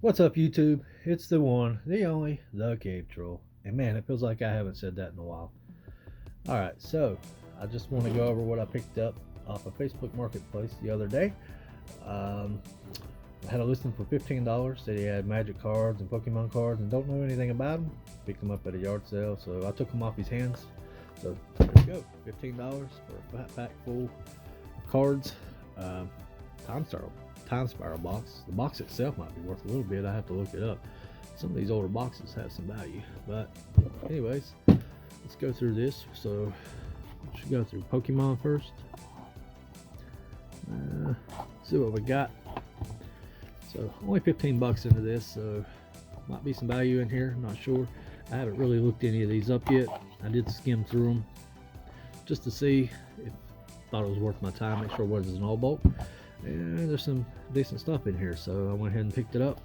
What's up, YouTube? It's the one, the only, the Cave Troll. And man, it feels like I haven't said that in a while. Alright, so I just want to go over what I picked up off of Facebook Marketplace the other day. I had a listing for $15. Said he had magic cards and Pokemon cards and don't know anything about them. Picked them up at a yard sale, so I took them off his hands. So there you go, $15 for a fat pack full of cards. Time spiral box. The box itself might be worth a little bit. I have to look it up. Some of these older boxes have some value. But anyways, let's go through this. So we should go through Pokemon first. See what we got. So only 15 bucks into this, so might be some value in here. I'm not sure. I haven't really looked any of these up yet. I did skim through them just to see if I thought it was worth my time. Make sure it wasn't an all bulk. And there's some decent stuff in here, so I went ahead and picked it up.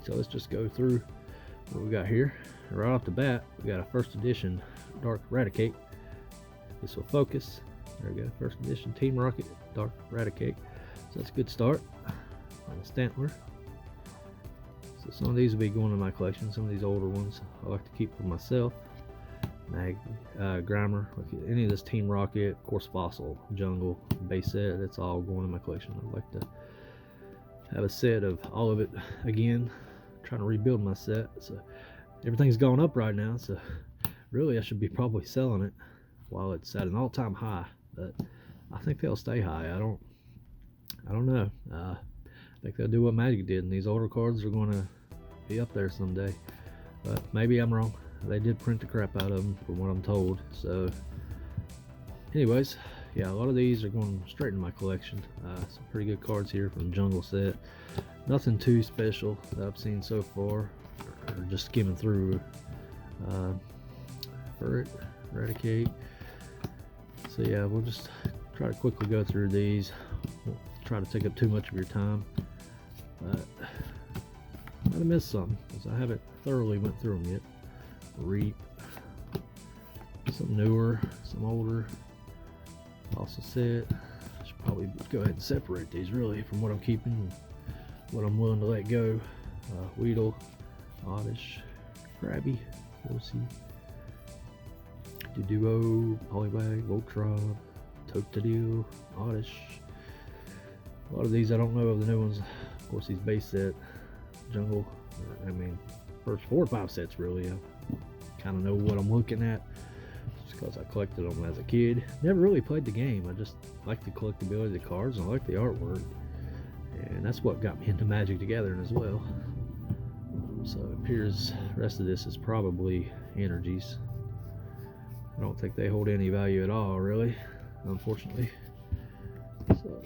So let's just go through what we got here. Right off the bat, we got a first edition Dark Raticate. This will focus. There we go, first edition Team Rocket Dark Raticate. So that's a good start on the Stantler. So some of these will be going in my collection. Some of these older ones I like to keep for myself. Grimer, like any of this Team Rocket, of course Fossil, Jungle, base set, that's all going in my collection. I'd like to have a set of all of it again. Trying to rebuild my set. So everything's going up right now, so really I should be probably selling it while it's at an all-time high, but I think they'll stay high. I don't know. I think they'll do what Magic did, and these older cards are going to be up there someday, but maybe I'm wrong. They did print the crap out of them from what I'm told. So anyways, yeah, a lot of these are going straight into my collection. Some pretty good cards here from the Jungle set. Nothing too special that I've seen so far, or just skimming through. Ferret, Eradicate. So yeah, we'll just try to quickly go through these. Won't try to take up too much of your time, but I might have missed some because I haven't thoroughly went through them yet. Reap, some newer, some older. Also said I should probably go ahead and separate these really from what I'm keeping and what I'm willing to let go. Weedle, Oddish, Krabby, Horsey, Duduo, Poliwag, Voltron, Totodile, Oddish. A lot of these I don't know of the new ones. Of course, these base set, Jungle. I mean, first 4 or 5 sets really. I kind of know what I'm looking at just because I collected them as a kid. Never really played the game. I just like the collectability of the cards and I like the artwork, and that's what got me into Magic the Gathering as well. So it appears the rest of this is probably energies. I don't think they hold any value at all, really, unfortunately. So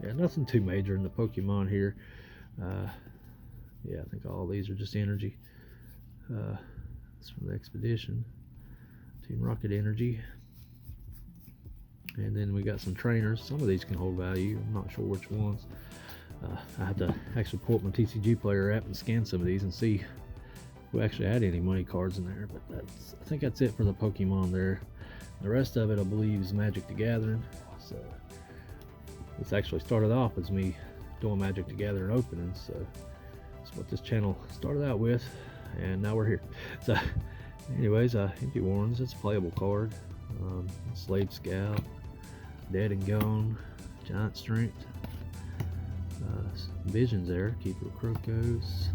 yeah, nothing too major in the Pokemon here. Yeah, I think all these are just energy. It's from the Expedition, Team Rocket Energy. And then we got some trainers. Some of these can hold value. I'm not sure which ones. I have to actually pull up my TCG Player app and scan some of these and see who actually had any money cards in there. But I think that's it for the Pokemon there. The rest of it, I believe, is Magic the Gathering. So this actually started off as me doing Magic the Gathering openings. So that's what this channel started out with, and now we're here. So anyways, Empty Warrens, it's a playable card. Slave Scout, Dead and Gone, Giant Strength, Visions there, Keeper of Crocos,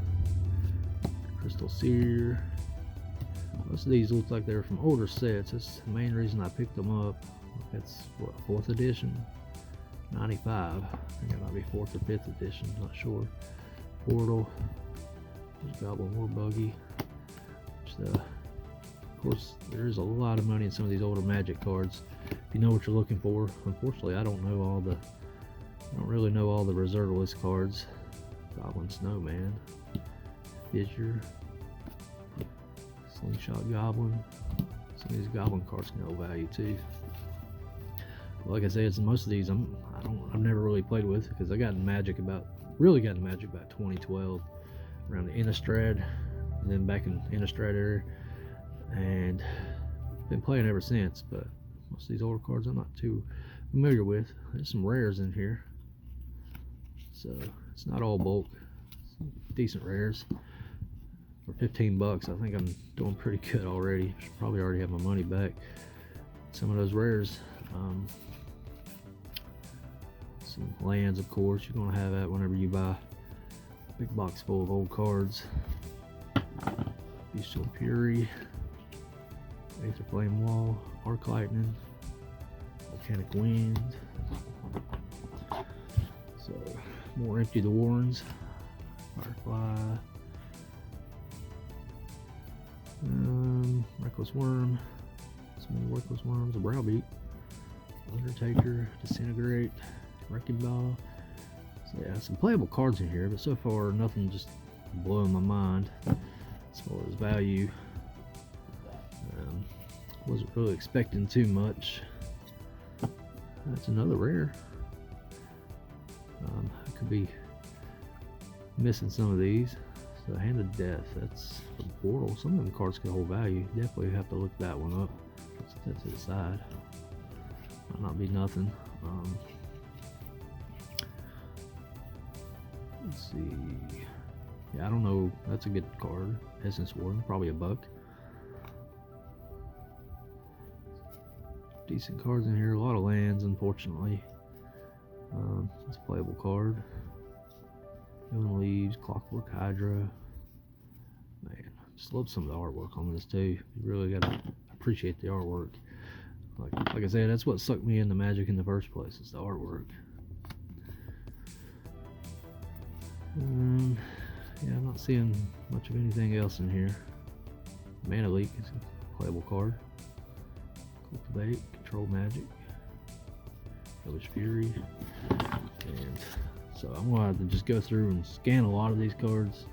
Crystal Seer. Most of these look like they're from older sets. That's the main reason I picked them up. It's what, 4th edition, 95. I think it might be 4th or 5th edition, not sure. Portal, there's Goblin War Buggy. Of course, there is a lot of money in some of these older Magic cards if you know what you're looking for. Unfortunately, I don't really know all the reserve list cards. Goblin Snowman, Fissure, Slingshot Goblin. Some of these Goblin cards can hold value too. Like I said, most of these I've never really played with because I got in Magic about 2012, around the Innistrad, and then back in Innistrad area, and been playing ever since. But most of these older cards I'm not too familiar with. There's some rares in here, so it's not all bulk. decent rares. For 15 bucks, I think I'm doing pretty good already. Should probably already have my money back. Some of those rares. Some lands, of course. You're going to have that whenever you buy a big box full of old cards. Bestial Fury, Aether Flame Wall, Arc Lightning, Volcanic Wind. So, more Empty the Warrens, Firefly, Reckless Worm, some more Reckless Worms, a Browbeat, Undertaker, Disintegrate, Wrecking Ball. So yeah, some playable cards in here, but so far nothing just blowing my mind as far as value. Wasn't really expecting too much. That's another rare. I could be missing some of these. So Hand of Death, that's the Portal. Some of them cards could hold value. Definitely have to look that one up. That's to the side. Might not be nothing. Let's see. Yeah, I don't know. That's a good card. Essence Warden, probably a buck. Decent cards in here. A lot of lands, unfortunately. It's a playable card. Healing Leaves, Clockwork Hydra. Man, just love some of the artwork on this too. You really gotta appreciate the artwork. Like I said, that's what sucked me into Magic in the first place. Is the artwork. Yeah, I'm not seeing much of anything else in here. Mana Leak is a playable card. Cultivate, Control Magic, Hellish Fury, and so I'm going to have to just go through and scan a lot of these cards,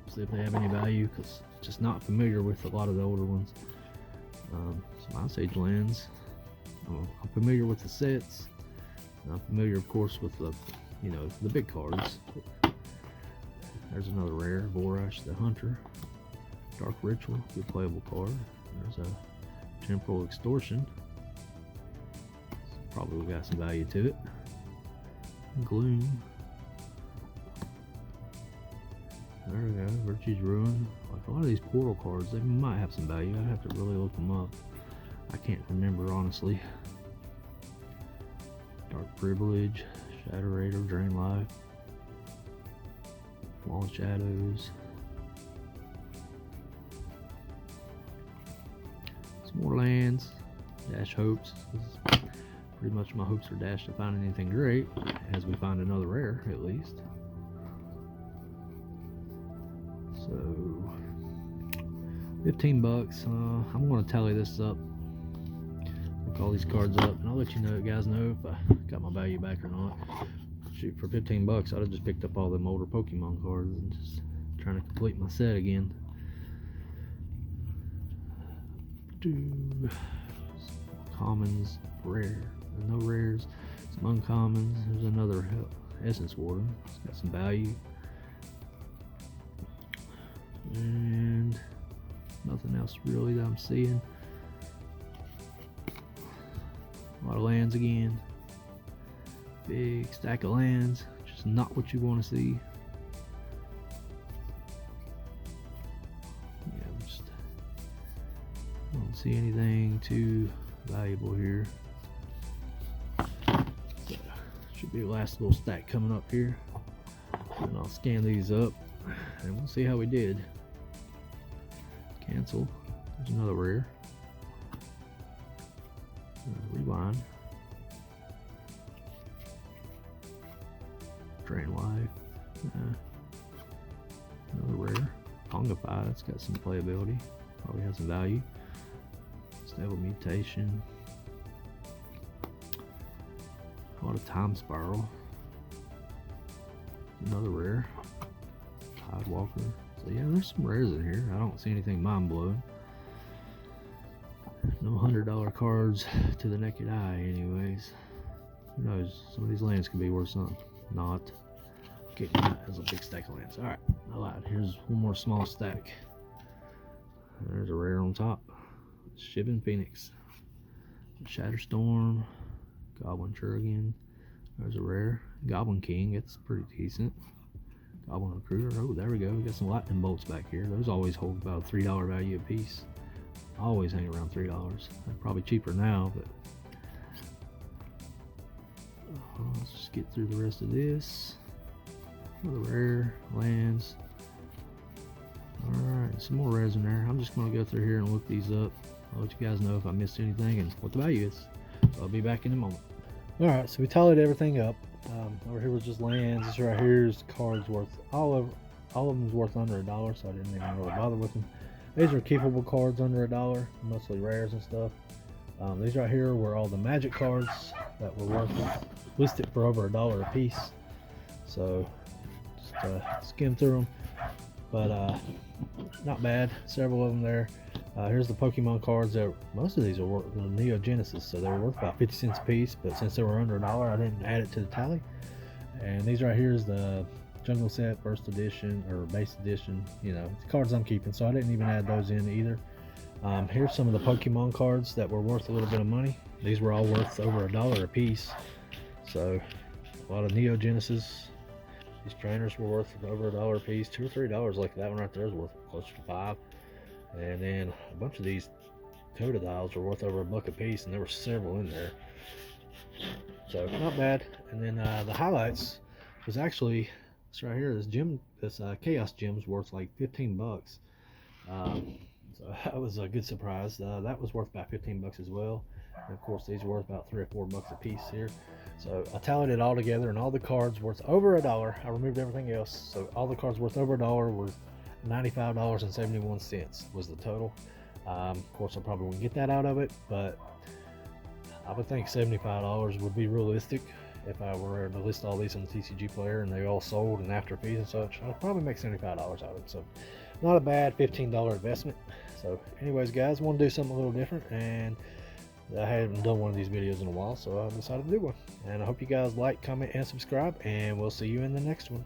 see if they have any value, because just not familiar with a lot of the older ones. Some Ice Age lands. I'm familiar with the sets. I'm familiar, of course, with the the big cards. There's another rare, Vorash the Hunter, Dark Ritual, good playable card. There's a Temporal Extortion. Probably got some value to it. Gloom. There we go. Virtue's Ruin. Like a lot of these portal cards, they might have some value. I'd have to really look them up. I can't remember honestly. Dark Privilege, Shatterator, Drain Life, Wall of Shadows. Some more lands. Dash Hopes. This is pretty much my hopes are dashed to find anything great, as we find another rare at least. So 15 bucks. I'm going to tally this up, look all these cards up, and I'll let you guys know if I got my value back or not. Shoot, for 15 bucks I'd have just picked up all them older Pokemon cards and just trying to complete my set again. Commons, rare, no rares, some uncommons. There's another Essence Warden. It's got some value. And nothing else really that I'm seeing. A lot of lands again. Big stack of lands. Just not what you want to see. Yeah, just don't see anything too valuable here. So, should be the last little stack coming up here. And I'll scan these up and we'll see how we did. Cancel. There's another rare. Rewind. Drain Life. Another rare. Pongify. That's got some playability. Probably has some value. Stable Mutation. A lot of Time Spiral. Another rare. Tidewalker. So yeah, there's some rares in here. I don't see anything mind-blowing. No $100 cards to the naked eye anyways. Who knows? Some of these lands could be worth something. Not. Okay, that's a big stack of lands. Alright, I lied. Here's one more small stack. There's a rare on top. Shivan Phoenix. Shatterstorm. Goblin Churrigan. There's a rare. Goblin King. It's pretty decent. Bobbin recruiter. Oh, there we go. We got some lightning bolts back here. Those always hold about a $3 value a piece. Always hang around $3. They're probably cheaper now, but let's just get through the rest of this. Another rare lands. Alright, some more rares in there. I'm just going to go through here and look these up. I'll let you guys know if I missed anything and what the value is. So I'll be back in a moment. Alright, so we tallied everything up. Over here was just lands. This right here is cards worth, all of them is worth under $1, so I didn't even really bother with them. These are keepable cards under $1, mostly rares and stuff. These right here were all the magic cards that were worth listed for over $1 a piece. So just skim through them, but not bad. Several of them there. Here's the Pokemon cards. That most of these are worth the Neo Genesis, so they were worth about 50 cents a piece. But since they were under $1, I didn't add it to the tally. And these right here is the Jungle Set First Edition or Base Edition. You know, the cards I'm keeping, so I didn't even add those in either. Here's some of the Pokemon cards that were worth a little bit of money. These were all worth over $1 a piece. So a lot of Neo Genesis. These trainers were worth over $1 a piece, $2 or $3. Like that one right there is worth closer to $5. And then a bunch of these Totodiles were worth over $1 a piece, and there were several in there. So not bad. And then the highlights was actually this right here. This Chaos Gem's worth like 15 bucks. So that was a good surprise. That was worth about 15 bucks as well. And of course, these were worth about $3 or $4 a piece here. So I tallied it all together, and all the cards worth over $1. I removed everything else. So all the cards worth over $1 were $95.71 was the total. Of course, I probably wouldn't get that out of it, but I would think $75 would be realistic if I were to list all these on the TCG Player and they all sold and after fees and such. I'd probably make $75 out of it. So not a bad $15 investment. So anyways, guys, I want to do something a little different, and I haven't done one of these videos in a while, so I decided to do one. And I hope you guys like, comment, and subscribe, and we'll see you in the next one.